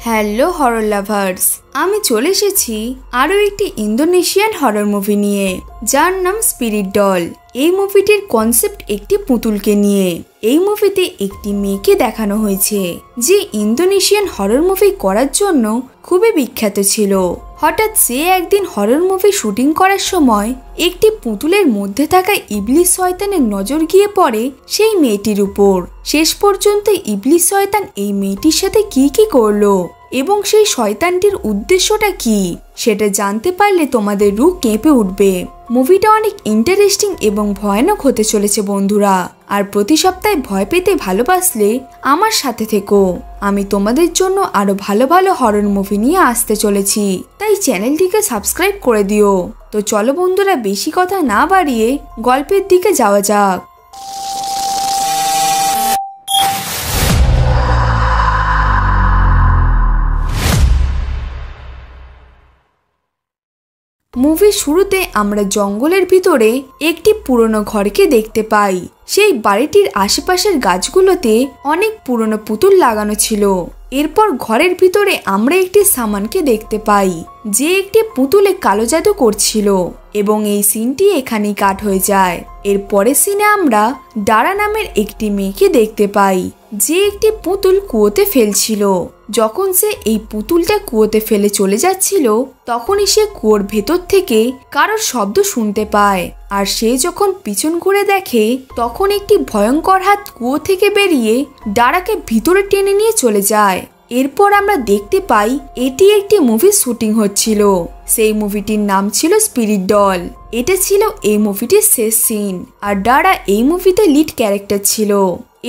Hello horror lovers, আমি চলে এসেছি আরও একটি ইন্দোনেশিয়ান হরর মুভি নিয়ে, যার নাম স্পিরিট ডল। এই মুভিটির কনসেপ্ট একটি পুতুলকে নিয়ে। এই মুভিতে একটি মেয়েকে দেখানো হয়েছে যে ইন্দোনেশিয়ান হরর মুভি করার জন্য খুবই বিখ্যাত ছিল। হঠাৎ সে একদিন হরর মুভি শুটিং করার সময় একটি পুতুলের মধ্যে থাকা ইবলিস শয়তানের নজর গিয়ে পড়ে সেই মেয়েটির উপর। শেষ পর্যন্ত ইবলিস শয়তান এই মেয়েটির সাথে কি করলো এবং সেই শয়তানটির উদ্দেশ্যটা কি সেটা জানতে পারলে তোমাদের রূহ কেঁপে উঠবে। মুভিটা অনেক ইন্টারেস্টিং এবং ভয়ানক হতে চলেছে বন্ধুরা। আর প্রতি সপ্তাহে ভয় পেতে ভালোবাসলে আমার সাথে থেকো। আমি তোমাদের জন্য আরো ভালো ভালো হরর মুভি নিয়ে আসতে চলেছি, তাই চ্যানেলটিকে সাবস্ক্রাইব করে দিও। তো চলো বন্ধুরা, বেশি কথা না বাড়িয়ে গল্পের দিকে যাওয়া যাক। মুভির শুরুতে আমরা জঙ্গলের ভিতরে একটি পুরনো ঘরকে দেখতে পাই। সেই বাড়িটির আশেপাশের গাছগুলোতে অনেক পুরনো পুতুল লাগানো ছিল। এরপর ঘরের ভিতরে আমরা একটি সামানকে দেখতে পাই যে একটি পুতুলে কালো জাদু করছিল এবং এই সিনটি এখানেই কাট হয়ে যায়। এর পরের সিনে আমরা ডারা নামের একটি মেয়েকে দেখতে পাই যে একটি পুতুল কুয়োতে ফেলছিল। যখন সে এই পুতুলটা কুয়োতে ফেলে চলে যাচ্ছিল তখনই সে কুয়োর ভেতর থেকে কারোর শব্দ শুনতে পায়। আর সে যখন পিছন ঘুরে দেখে তখন একটি ভয়ঙ্কর হাত কুয়ো থেকে বেরিয়ে ডারাকে ভিতরে টেনে নিয়ে চলে যায়। এরপর আমরা দেখতে পাই এটি একটি মুভির শুটিং হচ্ছিল। সেই মুভিটির নাম ছিল স্পিরিট ডল। এটা ছিল এই মুভিটির শেষ সিন, আর ডারা এই মুভিতে লিড ক্যারেক্টার ছিল।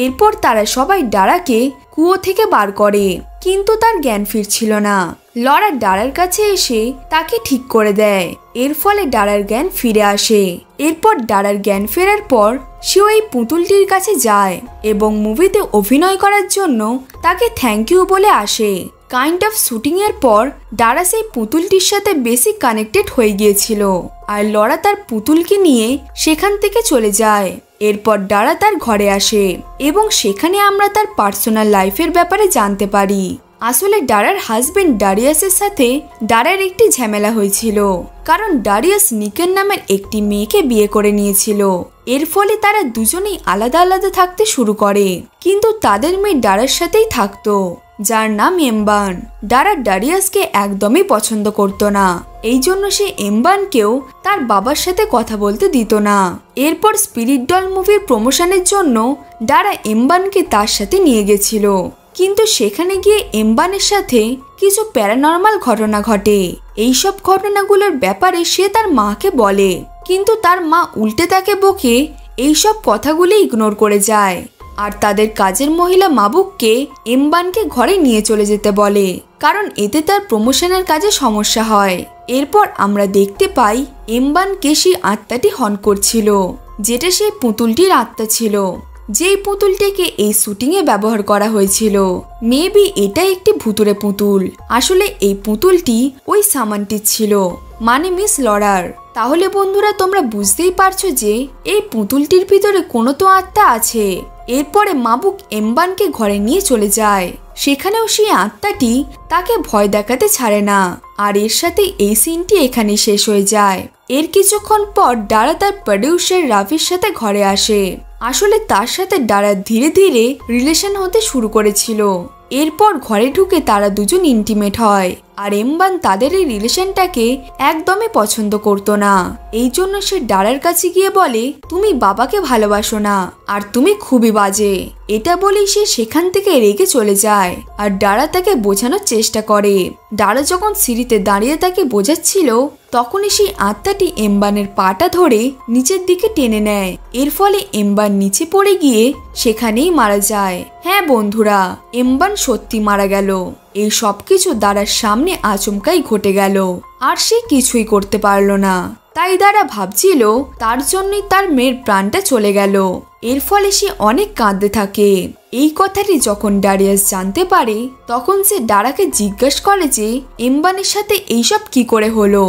এরপর তারা সবাই ডারাকে কুয়ো থেকে বার করে, কিন্তু তার জ্ঞান ফিরছিল না। লরা ডারার কাছে এসে তাকে ঠিক করে দেয়। এর ফলে ডারার জ্ঞান ফিরে আসে। এরপর ডারার জ্ঞান ফেরার পর সে ওই পুতুলটির কাছে যায় এবং মুভিতে অভিনয় করার জন্য তাকে থ্যাংক ইউ বলে আসে। কাইন্ড অফ শুটিং এর পর ডারা সেই পুতুলটির সাথে বেশি কানেক্টেড হয়ে গিয়েছিল, আর লরা তার পুতুলকে নিয়ে সেখান থেকে চলে যায়। এরপর ডারা তার ঘরে আসে এবং সেখানে আমরা তার পার্সোনাল লাইফের ব্যাপারে জানতে পারি। আসলে ডারার হাজবেন্ড ডারিয়াসের সাথে ডারার একটি ঝামেলা হয়েছিল, কারণ ডারিয়াস নিকেন নামের একটি মেয়েকে বিয়ে করে নিয়েছিল। এর ফলে তারা দুজনেই আলাদা আলাদা থাকতে শুরু করে, কিন্তু তাদের মেয়ে ডারার সাথেই থাকতো, যার নাম এমবান। ডারা ডারিয়াসকে একদমই পছন্দ করতো না, এই জন্য সে এমবানকেও তার বাবার সাথে কথা বলতে দিত না। এরপর স্পিরিট ডল মুভির প্রমোশনের জন্য ডারা এমবানকে তার সাথে নিয়ে গেছিল, কিন্তু সেখানে গিয়ে এমবানের সাথে কিছু প্যারানর্মাল ঘটনা ঘটে। এইসব ঘটনাগুলোর ব্যাপারে সে তার মাকে বলে, কিন্তু তার মা উল্টে তাকে বকে এইসব কথাগুলি ইগনোর করে যায়, আর তাদের কাজের মহিলা মাবুককে এমবানকে ঘরে নিয়ে চলে যেতে বলে, কারণ এতে তার প্রমোশনের কাজে সমস্যা হয়। এরপর আমরা দেখতে পাই এমবানকে সেই আত্মাটি হন করছিল, যেটা সেই পুতুলটির আত্মা ছিল, যেই পুতুলটিকে এই শুটিংয়ে ব্যবহার করা হয়েছিল। মেবি এটা একটি ভুতুরে পুতুল। আসলে এই পুতুলটি ওই সামানটির ছিল, মানে মিস লরার। তাহলে বন্ধুরা, তোমরা বুঝতেই পারছো যে এই পুতুলটির ভিতরে কোনো তো আত্মা আছে। এরপরে মাবুক এমবানকে ঘরে নিয়ে চলে যায়। সেখানেও সেই আত্মাটি তাকে ভয় দেখাতে ছাড়ে না। আর এর সাথে এই সিনটি এখানে শেষ হয়ে যায়। এর কিছুক্ষণ পর ডারা তার প্রডিউসার রাফির সাথে ঘরে আসে। আসলে তার সাথে ডারা ধীরে ধীরে রিলেশন হতে শুরু করেছিল। এরপর ঘরে ঢুকে তারা দুজন ইন্টিমেট হয়, আর এমবান তাদের এই রিলেশনটাকে একদমই পছন্দ করতো না। এই জন্য সে ডারার কাছে গিয়ে বলে, তুমি বাবাকে ভালোবাসো না আর তুমি খুবই বাজে। এটা বলেই সে সেখান থেকে রেগে চলে যায়, আর ডারা তাকে বোঝানোর চেষ্টা করে। ডারা যখন সিঁড়িতে দাঁড়িয়ে তাকে বোঝাচ্ছিল তখনই সেই আত্মাটি এমবানের পাটা ধরে নিচের দিকে টেনে নেয়। এর ফলে এমবান নিচে পড়ে গিয়ে সেখানেই মারা যায়। হ্যাঁ বন্ধুরা, এমবান সত্যি মারা গেল। এই সবকিছু ডারার সামনে আচমকাই ঘটে গেল, আর সে কিছুই করতে পারল না। তাই ডারা ভাবছিল তার জন্যই তার মেয়ের প্রাণটা চলে গেল। এর ফলে সে অনেক কাঁদতে থাকে। এই কথাটি যখন ডারিয়াস জানতে পারে তখন সে ডারাকে জিজ্ঞাসা করে যে এমবানের সাথে এইসব কি করে হলো।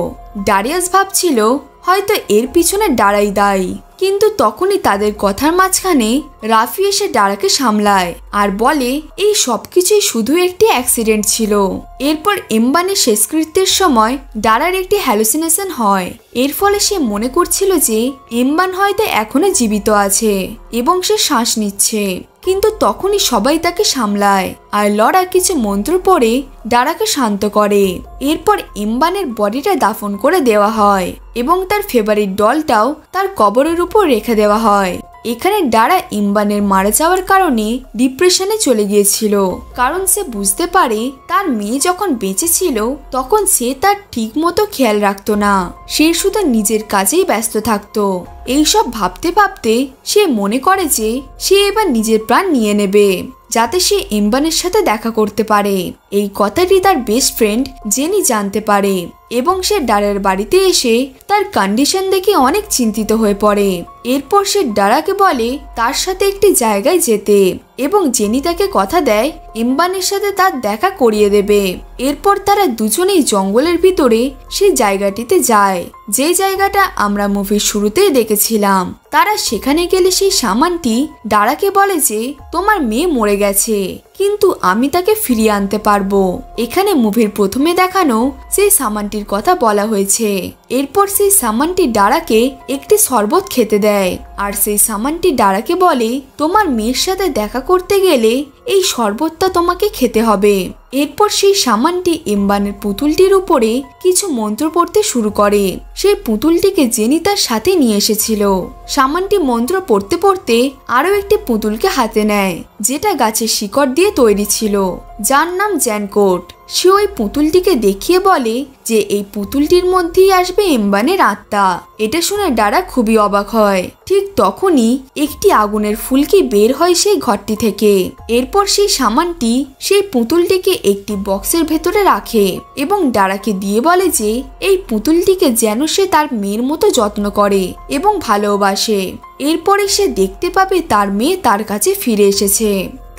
ডারিয়াস ভাবছিল হয়তো এর পিছনে ডারাই দায়ী, কিন্তু তখনই তাদের কথার মাঝখানে রাফি এসে ডারাকে সামলায় আর বলে এই সবকিছুই শুধু একটি অ্যাক্সিডেন্ট ছিল। এরপর এমবানের শেষকৃত্যের সময় ডারার একটি হ্যালুসিনেশন হয়। এর ফলে সে মনে করছিল যে এমবান হয়তো এখনো জীবিত আছে এবং সে শ্বাস নিচ্ছে। কিন্তু তখনই সবাই তাকে সামলায় আর লরা কিছু মন্ত্র পড়ে ডারাকে শান্ত করে। এরপর এমবানের বডিটা দাফন করে দেওয়া হয় এবং তার ফেভারিট ডলটাও তার কবরের উপর রেখে দেওয়া হয়। এখানে ডারা এমবানের মারা যাওয়ার কারণে ডিপ্রেশনে চলে গিয়েছিল, কারণ সে বুঝতে পারে তার মেয়ে যখন বেঁচে ছিল তখন সে তার ঠিক মতো খেয়াল রাখতো না, সে শুধু নিজের কাজেই ব্যস্ত থাকতো। এইসব ভাবতে ভাবতে সে মনে করে যে সে এবার নিজের প্রাণ নিয়ে নেবে যাতে সে এমবানের সাথে দেখা করতে পারে। এই কথাটি তার বেস্ট ফ্রেন্ড জেনি জানতে পারে এবং সে ডারার বাড়িতে এসে তার কন্ডিশন দেখে অনেক চিন্তিত হয়ে পড়ে। এরপর সে ডারাকে বলে তার সাথে একটি জায়গায় যেতে এবং জেনি তাকে কথা দেয় এমবানের সাথে তার দেখা করিয়ে দেবে। এরপর তারা দুজনেই জঙ্গলের ভিতরে সেই জায়গাটিতে যায়, যে জায়গাটা আমরা মুভির শুরুতেই দেখেছিলাম। তারা সেখানে গেলে সেই সামানটি ডারাকে বলে যে তোমার মেয়ে মরে গেছে, কিন্তু আমি তাকে ফিরিয়ে আনতে পারবো। এখানে মুভির প্রথমে দেখানো সেই সামানটির কথা বলা হয়েছে। এরপর সেই সামানটি ডারাকে একটি শরবত খেতে দেয় আর সেই সামানটি ডারাকে বলে তোমার মেয়ের সাথে দেখা করতে গেলে এই শরবতটা তোমাকে খেতে হবে। এরপর সেই সামানটি এমবানের পুতুলটির উপরে কিছু মন্ত্র পড়তে শুরু করে। সেই পুতুলটিকে জেনি তার সাথে নিয়ে এসেছিল। সামানটি মন্ত্র পড়তে পড়তে আরো একটি পুতুলকে হাতে নেয়, যেটা গাছের শিকড় দিয়ে তৈরি ছিল, যার নাম জ্যানকোট। সে ওই পুতুলটিকে দেখিয়ে বলে যে এই পুতুলটির মধ্যেই আসবে এমবানের আত্মা। এটা শুনে ডারা খুবই অবাক হয়। ঠিক তখনই একটি আগুনের ফুলকি বের হয় সেই ঘরটি থেকে। এরপর সেই সামানটি সেই পুতুলটিকে একটি বক্সের ভেতরে রাখে এবং ডারাকে দিয়ে বলে যে এই পুতুলটিকে যেন সে তার মেয়ের মতো যত্ন করে এবং ভালোবাসে। এরপরে সে দেখতে পাবে তার মেয়ে তার কাছে ফিরে এসেছে।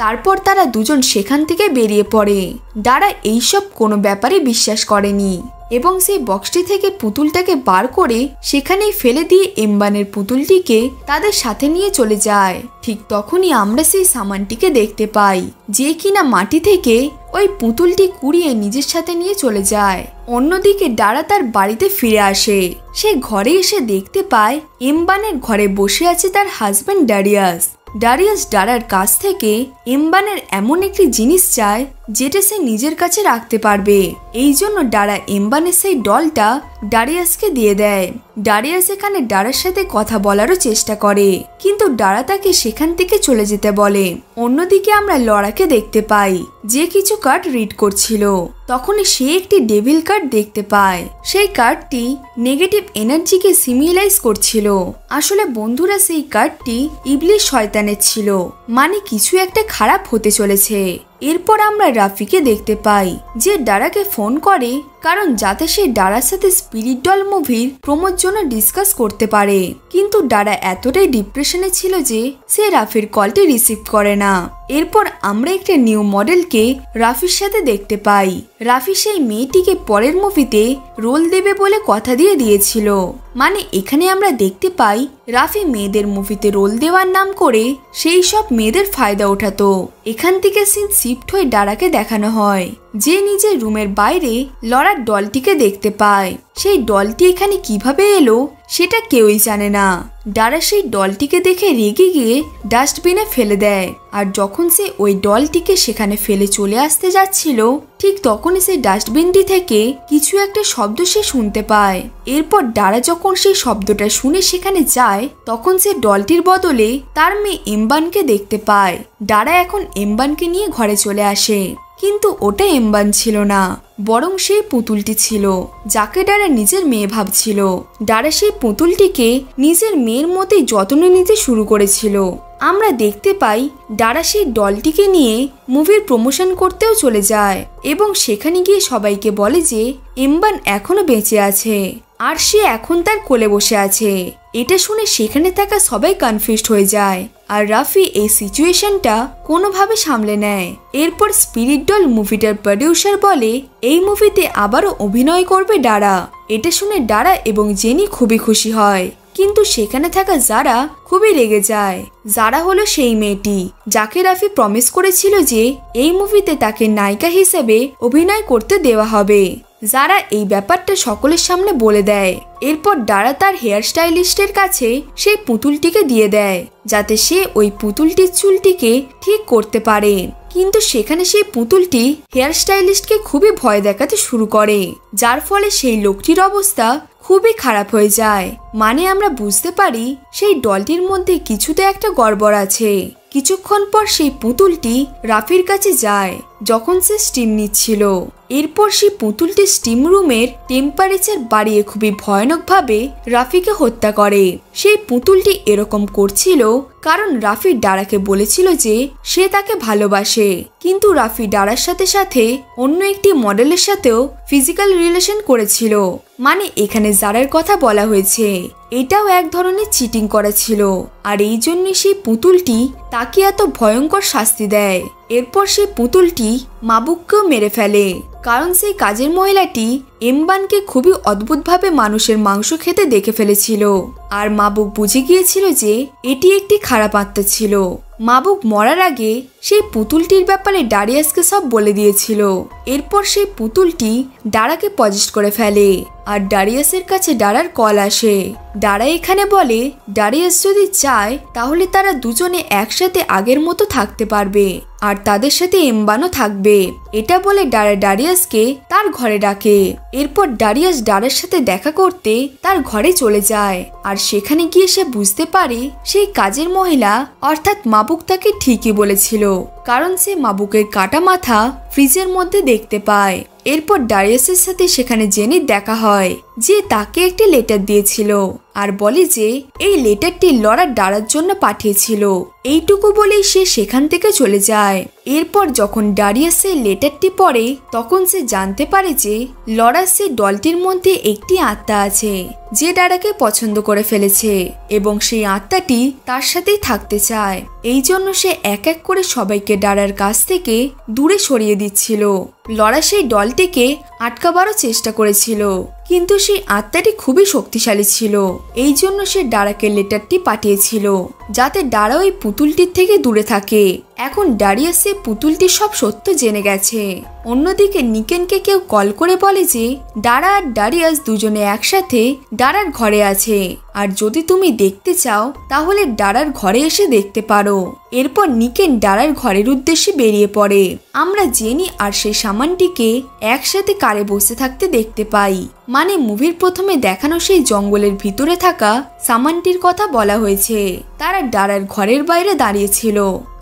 তারপর তারা দুজন সেখান থেকে বেরিয়ে পড়ে। ডারা এইসব কোনো ব্যাপারে বিশ্বাস করেনি এবং সেই বক্সটি থেকে পুতুলটাকে বার করে সেখানেই ফেলে দিয়ে এমবানের পুতুলটিকে তাদের সাথে নিয়ে চলে যায়। ঠিক তখনই আমরা সেই সামানটিকে দেখতে পাই, যে কিনা মাটি থেকে ওই পুতুলটি কুড়িয়ে নিজের সাথে নিয়ে চলে যায়। অন্যদিকে ডারা তার বাড়িতে ফিরে আসে। সে ঘরে এসে দেখতে পায় এমবানের ঘরে বসে আছে তার হাজবেন্ড ডারিয়াস। ডারিয়াস ডারার কাছ থেকে এমবানের এমন একটি জিনিস চায় যেটা সে নিজের কাছে রাখতে পারবে। এই জন্য ডারা এমবানের সেই ডলটা ডারিয়াসকে দিয়ে দেয়। ডারিয়াস এখানে ডারার সাথে কথা বলারও চেষ্টা করে, কিন্তু ডারা তাকে সেখান থেকে চলে যেতে বলে। অন্যদিকে আমরা লরাকে দেখতে পাই, যে কিছু কার্ড রিড করছিল। তখনই সে একটি ডেভিল কার্ড দেখতে পায়। সেই কার্ডটি নেগেটিভ এনার্জিকে সিমিলাইজ করছিল। আসলে বন্ধুরা, সেই কার্ডটি ইবলিশ শয়তানের ছিল, মানে কিছু একটা খারাপ হতে চলেছে। এরপর আমরা রাফিকে দেখতে পাই, যে ডারাকে ফোন করে কারণ যাতে সে ডারার সাথে স্পিরিট ডল মুভির প্রমোর জন্য ডিসকাস করতে পারে। কিন্তু ডারা এতটাই ডিপ্রেশনে ছিল যে সে রাফির কলটি রিসিভ করে না। এরপর আমরা একটা নিউ মডেলকে রাফির সাথে দেখতে পাই। রাফি সেই মেয়েটিকে পরের মুভিতে রোল দেবে বলে কথা দিয়ে দিয়েছিল। মানে এখানে আমরা দেখতে পাই রাফি মেয়েদের মুভিতে রোল দেওয়ার নাম করে সেই সব মেয়েদের ফায়দা ওঠাতো। এখান থেকে সিন শিফট হয়ে ডারাকে দেখানো হয়, যে নিজের রুমের বাইরে লরার ডলটিকে দেখতে পায়। সেই ডলটি এখানে কিভাবে এলো সেটা কেউই জানে না। ডারা সেই ডলটিকে দেখে রেগে গিয়ে ডাস্টবিনে ফেলে দেয়। আর যখন সে ওই ডলটিকে সেখানে ফেলে চলে আসতে যাচ্ছিল, ঠিক তখনই সেই ডাস্টবিনটি থেকে কিছু একটা শব্দ সে শুনতে পায়। এরপর ডারা যখন সেই শব্দটা শুনে সেখানে যায়, তখন সে ডলটির বদলে তার মেয়ে এমবানকে দেখতে পায়। ডারা এখন এমবানকে নিয়ে ঘরে চলে আসে, কিন্তু ওটা এমবান ছিল না, বরং সেই পুতুলটি ছিল, যাকে ডারা নিজের মেয়ে ভাবছিল। ডারা সেই পুতুলটিকে নিজের মেয়ের মতোই যত্ন নিতে শুরু করেছিল। আমরা দেখতে পাই ডারা সেই ডলটিকে নিয়ে মুভির প্রমোশন করতেও চলে যায় এবং সেখানে গিয়ে সবাইকে বলে যে এমবান এখনো বেঁচে আছে আর সে এখন তার কোলে বসে আছে। এটা শুনে সেখানে থাকা সবাই কনফিউজড হয়ে যায় আর রাফি এই সিচুয়েশনটা কোনোভাবে সামলে নেয়। এরপর স্পিরিট ডল মুভিটার প্রডিউসার বলে এই মুভিতে আবারও অভিনয় করবে ডারা। এটা শুনে ডারা এবং জেনি খুবই খুশি হয় কিন্তু সেখানে থাকা যারা খুবই রেগে যায়। যারা হলো সেই মেয়েটি যাকে রাফি প্রমিস করেছিল যে এই মুভিতে তাকে নায়িকা হিসেবে অভিনয় করতে দেওয়া হবে। যারা এই ব্যাপারটা সকলের সামনে বলে দেয়। এরপর ডারা তার হেয়ার স্টাইলিস্টের কাছে সেই পুতুলটিকে দিয়ে দেয় যাতে সে ওই পুতুলটির চুলটিকে ঠিক করতে পারে। কিন্তু সেখানে সেই পুতুলটি হেয়ার স্টাইলিস্টকে খুবই ভয় দেখাতে শুরু করে, যার ফলে সেই লোকটির অবস্থা খুবই খারাপ হয়ে যায়। মানে আমরা বুঝতে পারি সেই ডলটির মধ্যে কিছুতে একটা গড়বড় আছে। কিছুক্ষণ পর সেই পুতুলটি রাফির কাছে যায় যখন সে স্টিম নিচ্ছিল। এরপর সেই পুতুলটি স্টিম রুমের টেম্পারেচার বাড়িয়ে খুবই ভয়ানকভাবে রাফিকে হত্যা করে। সেই পুতুলটি এরকম করছিল কারণ রাফি ডারাকে বলেছিল যে সে তাকে ভালোবাসে, কিন্তু রাফি ডারার সাথে সাথে অন্য একটি মডেলের সাথেও ফিজিক্যাল রিলেশন করেছিল। মানে এখানে যারার কথা বলা হয়েছে এটাও এক ধরনের চিটিং করা ছিল, আর এই জন্য সেই পুতুলটি তাকে এত ভয়ঙ্কর শাস্তি দেয়। এরপর সেই পুতুলটি মাবুককেও মেরে ফেলে কারণ সেই কাজের মহিলাটি এমবানকে খুবই অদ্ভুতভাবে মানুষের মাংস খেতে দেখে ফেলেছিল, আর মাবুক বুঝে গিয়েছিল যে এটি একটি খারাপ আত্মা ছিল। মাবুক মরার আগে সেই পুতুলটির ব্যাপারে ডারিয়াসকে সব বলে দিয়েছিল। এরপর সেই পুতুলটি ডারাকে পজেস্ট করে ফেলে, আর ডারিয়াসের কাছে ডারার কল আসে। ডারা এখানে বলে ডারিয়াস যদি চায় তাহলে তারা দুজনে একসাথে আগের মতো থাকতে পারবে, আর তাদের সাথে এমবানও থাকবে। এটা বলে ডারা ডারিয়াসকে তার ঘরে ডাকে। এরপর ডারিয়াস ডারার সাথে দেখা করতে তার ঘরে চলে যায়, আর সেখানে গিয়ে সে বুঝতে পারে সেই কাজের মহিলা অর্থাৎ মাবুক তাকে ঠিকই বলেছিল, কারণ সে মাবুকের কাটা মাথা ফ্রিজের মধ্যে দেখতে পায়। এরপর ডারিয়াসের সাথে সেখানে জেনির দেখা হয় যে তাকে একটি লেটার দিয়েছিল, আর বলে যে এই লেটারটি লরা ডারার জন্য পাঠিয়েছিল। এইটুকু বলেই সে সেখান থেকে চলে যায়। এরপর যখন ডারিয়াস সেই লেটারটি পড়ে তখন সে জানতে পারে যে লরার সেই দলটির মধ্যে একটি আত্মা আছে যে ডারাকে পছন্দ করে ফেলেছে, এবং সেই আত্মাটি তার সাথেই থাকতে চায়। এই জন্য সে এক এক করে সবাইকে ডারার কাছ থেকে দূরে সরিয়ে দিচ্ছিল। লরা সেই দলটিকে আটকাবারও চেষ্টা করেছিল, কিন্তু সেই আত্মাটি খুবই শক্তিশালী ছিল। এই জন্য সে ডারাকে লেটারটি পাঠিয়েছিল যাতে ডারা ওই পুতুলটির থেকে দূরে থাকে। এখন ডারিয়াস সেই পুতুলটির সব সত্য জেনে গেছে। অন্যদিকে নিকেনকে কেউ কল করে বলে যে ডারা আর ডারিয়াস দুজনে একসাথে ডারার ঘরে আছে, আর যদি তুমি দেখতে চাও তাহলে ডারার ঘরে এসে দেখতে পারো। এরপর নিকেন ডারার ঘরের উদ্দেশ্যে বেরিয়ে পড়ে। আমরা জেনি আর সেই সামানটিকে একসাথে কারে বসে থাকতে দেখতে পাই। মানে মুভির প্রথমে দেখানো সেই জঙ্গলের ভিতরে থাকা সামানটির কথা বলা হয়েছে। তারা ডারার ঘরের বাইরে দাঁড়িয়েছিল।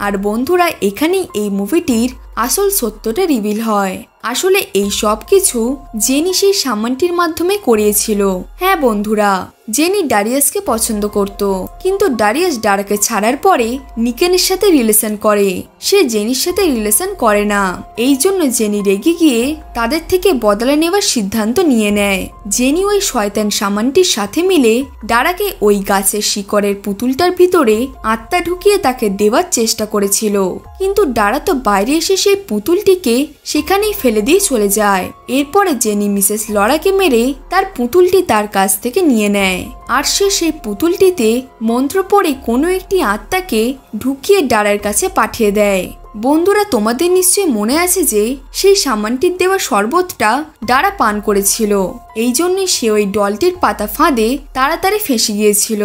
আর বন্ধুরা, এখানেই এই মুভিটির আসল সত্যটা রিভিল হয়। আসলে এই সব কিছু জেনি সেই সামানটির মাধ্যমে করিয়েছিল। হ্যাঁ বন্ধুরা, জেনি ডারিয়াসকে পছন্দ করত, কিন্তু ডারিয়াস ডারাকে ছাড়ার পরে নিকেনের সাথে রিলেশন করে। সে জেনির সাথে রিলেশন করে না। এই জন্য জেনি রেগে গিয়ে তাদের থেকে বদলা নেওয়ার সিদ্ধান্ত নিয়ে নেয়। জেনি ওই শয়তান সামানটির সাথে মিলে ডারাকে ওই গাছের শিকড়ের পুতুলটার ভিতরে আত্মা ঢুকিয়ে তাকে দেওয়ার চেষ্টা করেছিল, কিন্তু ডারা তো বাইরে এসে সেই পুতুলটিকে সেখানেই ফেলে দিয়ে চলে যায়। এরপরে জেনি মিসেস লরাকে মেরে তার পুতুলটি তার কাছ থেকে নিয়ে নেয়, আর সে সেই পুতুলটিতে মন্ত্র পড়ে কোনো একটি আত্মাকে ঢুকিয়ে ডারার কাছে পাঠিয়ে দেয়। বন্ধুরা, তোমাদের নিশ্চয়ই মনে আছে যে সেই সামানটির দেওয়া শরবতটা ডারা পান করেছিল। এই জন্যই সে ওই ডলটির পাতা ফাঁদে তাড়াতাড়ি ফেঁসে গিয়েছিল,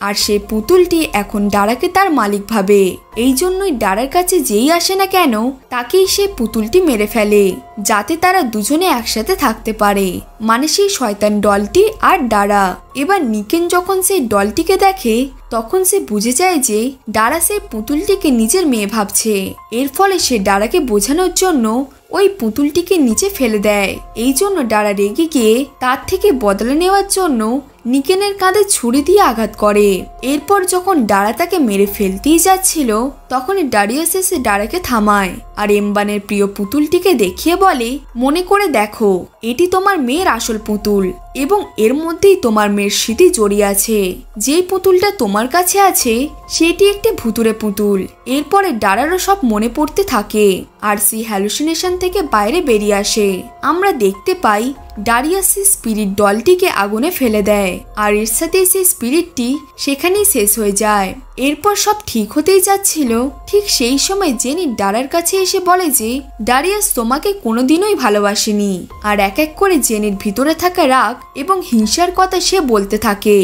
আর সেই পুতুলটি এখন ডারাকে তার মালিক ভাবে। এই জন্যই ডারার কাছে যেই আসে না কেন তাকেই সে পুতুলটি মেরে ফেলে, যাতে তারা দুজনে একসাথে থাকতে পারে। মানে সেই শয়তান ডলটি আর ডারা। এবার নিকেন যখন সেই ডলটিকে দেখে তখন সে বুঝে যায় যে ডারা সেই পুতুলটিকে নিজের মেয়ে ভাবছে। এর ফলে সে ডারাকে বোঝানোর জন্য ওই পুতুলটিকে নিচে ফেলে দেয়। এই জন্য ডারা রেগে গিয়ে তার থেকে বদলা নেওয়ার জন্য নিকেনের কাঁধে ছুরি দিয়ে আঘাত করে। এরপর যখন ডারা তাকে মেরে ফেলতেই যাচ্ছিল তখনই ডারিয়াস এসে ডারাকে থামায়, আর এমবানের প্রিয় পুতুলটিকে দেখিয়ে বলে, মনে করে দেখো, এটি তোমার মেয়ের আসল পুতুল, এবং এর মধ্যেই তোমার মেয়ের স্মৃতি জড়িয়ে আছে। যেই পুতুলটা তোমার কাছে আছে সেটি একটি ভুতুরে পুতুল। এরপরে ডারারও সব মনে পড়তে থাকে, আর সেই হ্যালুসিনেশন থেকে বাইরে বেরিয়ে আসে। আমরা দেখতে পাই ডারিয়াস সেই স্পিরিট ডলটিকে আগুনে ফেলে দেয় আর এর সাথে সেই স্পিরিটটি সেখানেই শেষ হয়ে যায়। এরপর সব ঠিক হতেই যাচ্ছিল, ঠিক সেই সময় জেনি ডারার কাছে এসে বলে যে ডারিয়াস তোমাকে কোনোদিনই ভালোবাসেনি। আর এক এক করে জেনির ভিতরে থাকা রাগ এবং হিংসার কথা সে বলতে থাকে।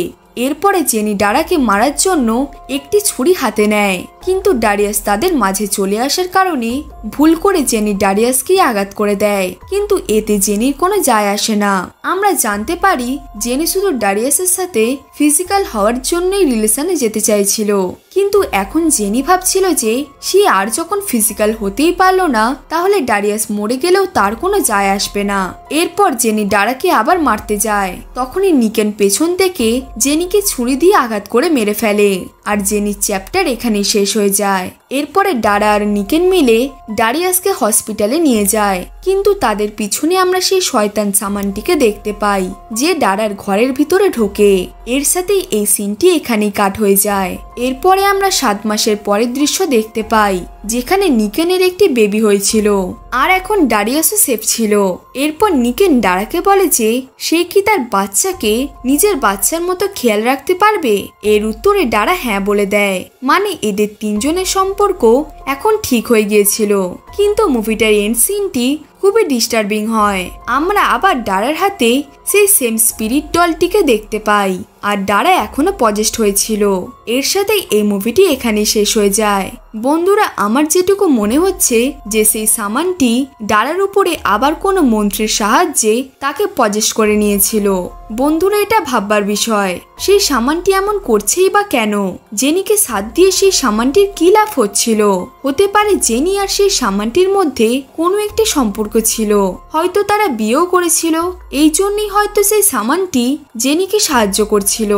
এরপরে জেনি ডারাকে মারার জন্য একটি ছুরি হাতে নেয়, কিন্তু ডারিয়াস তাদের মাঝে চলে আসার কারণে ভুল করে জেনি ডারিয়াসকে আঘাত করে দেয়, কিন্তু এতে জেনির কোনো যায় আসে না। আমরা জানতে পারি জেনি শুধু ডারিয়াসের সাথে ফিজিক্যাল হওয়ার জন্যই রিলেশনে যেতে চাইছিল, কিন্তু এখন জেনি ভাবছিল যে সে আর যখন ফিজিক্যাল হতেই পারলো না তাহলে ডারিয়াস মরে গেলেও তার কোনো যায় আসবে না। এরপর জেনি ডারাকে আবার মারতে যায়, তখনই নিকেন পেছন থেকে জেনিকে ছুরি দিয়ে আঘাত করে মেরে ফেলে আর জেনির চ্যাপ্টার এখানেই শেষ হয়ে যায়। এরপরে ডারা আর নিকেন মিলে ডারিয়াসকে হসপিটালে নিয়ে যায়, কিন্তু তাদের পিছনে আমরা সেই শয়তান সামানটিকে দেখতে পাই যে ডারার ঘরের ভিতরে ঢোকে। এর সাথেই এই সিনটি এখানেই কাট হয়ে যায়। এরপরে আমরা 7 মাসের পরের দৃশ্য দেখতে পাই যেখানে নিকেনের একটি বেবি হয়েছিল আর এখন ডারিয়াসও সেফ ছিল। এরপর নিকেন ডারাকে বলে যে সে কি তার বাচ্চাকে নিজের বাচ্চার মতো খেয়াল রাখতে পারবে। এর উত্তরে ডারা হ্যাঁ বলে দেয়, মানে এদের তিনজনের সম্পর্ক এখন ঠিক হয়ে গিয়েছিল। কিন্তু মুভিটার এন্ড সিনটি খুবই ডিস্টার্বিং হয়। আমরা আবার ডারার হাতে সেই সেম স্পিরিট ডলটিকে দেখতে পাই আর ডারা এখনো পজেস্ট হয়েছিল। এর সাথেই এই মুভিটি এখানে শেষ হয়ে যায়। বন্ধুরা, আমার যেটুকু মনে হচ্ছে যে সেই সামানটি ডারার উপরে আবার কোনো মন্ত্রের সাহায্যে তাকে পজেস্ট করে নিয়েছিল। বন্ধুরা, এটা ভাববার বিষয়, সেই সামানটি এমন করছেই বা কেন? জেনিকে সাথ দিয়ে সেই সামানটির কি লাভ হচ্ছিল? হতে পারে জেনি আর সেই সামানটির মধ্যে কোনো একটি সম্পর্ক ছিল, হয়তো তারা বিয়েও করেছিল। এই জন্যই হয়তো সেই সামানটি জেনিকে সাহায্য করছিল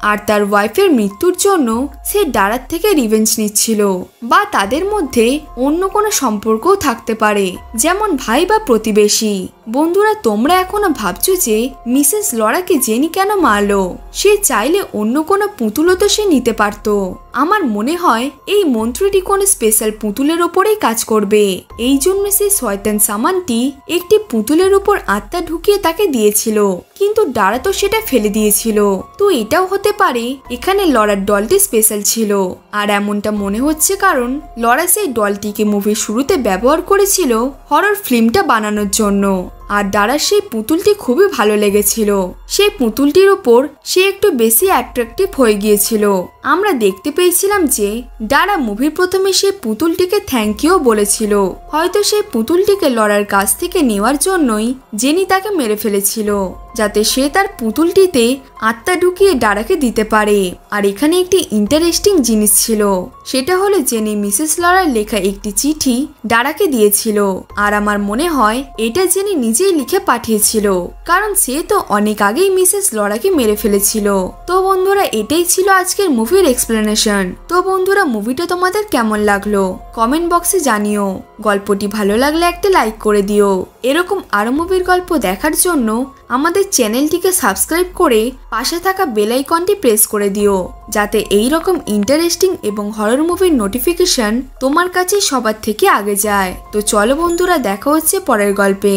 আর তার ওয়াইফের মৃত্যুর জন্য সে ডারার থেকে রিভেঞ্জ নিচ্ছিল, বা তাদের মধ্যে অন্য কোনো সম্পর্কও থাকতে পারে, যেমন ভাই বা প্রতিবেশী। বন্ধুরা, তোমরা এখনো ভাবছো যে মিসেস লরাকে জেনি কেন মারলো? সে চাইলে অন্য কোনো পুতুলও তো সে নিতে পারত। আমার মনে হয় এই মন্ত্রটি কোনো স্পেশাল পুতুলের ওপরেই কাজ করবে। এই জন্য সেই শয়তান সামানটি একটি পুতুলের উপর আত্মা ঢুকিয়ে তাকে দিয়েছিল, কিন্তু ডারা তো সেটা ফেলে দিয়েছিল। তো এটাও হতে পারে এখানে লরার ডলটি স্পেশাল ছিল। আর এমনটা মনে হচ্ছে কারণ লরা সেই ডলটিকে মুভির শুরুতে ব্যবহার করেছিল হরর ফিল্মটা বানানোর জন্য। আর ডারার সেই পুতুলটি খুবই ভালো লেগেছিল। সেই পুতুলটির উপর সে একটু বেশি অ্যাট্রাকটিভ হয়ে গিয়েছিল। আমরা দেখতে পেয়েছিলাম যে ডারা মুভির প্রথমে সেই পুতুলটিকে থ্যাংক ইউ বলেছিল। হয়তো সেই পুতুলটিকে লরার কাছ থেকে নেওয়ার জন্যই জেনি তাকে মেরে ফেলেছিল, যাতে সে তার পুতুলটিতে আত্মা ঢুকিয়ে ডারাকে দিতে পারে। আর এখানে একটি ইন্টারেস্টিং জিনিস ছিল, সেটা হলো জেনি মিসেস লরার লেখা একটি চিঠি ডারাকে দিয়েছিল। আর আমার মনে হয় এটা জেনি নিজেই লিখে পাঠিয়েছিল, কারণ সে তো অনেক আগেই মিসেস লরাকে মেরে ফেলেছিল। তো বন্ধুরা, এটাই ছিল আজকের মুভির এক্সপ্লেনেশন। তো বন্ধুরা, মুভিটা তোমাদের কেমন লাগলো কমেন্ট বক্সে জানিও। গল্পটি ভালো লাগলে একটা লাইক করে দিও। এরকম আরো মুভির গল্প দেখার জন্য আমাদের চ্যানেলটিকে সাবস্ক্রাইব করে পাশে থাকা বেল আইকনটি প্রেস করে দিও, যাতে এই রকম ইন্টারেস্টিং এবং হরর মুভির নোটিফিকেশন তোমার কাছে সবার থেকে আগে যায়। তো চলো বন্ধুরা, দেখা হচ্ছে পরের গল্পে।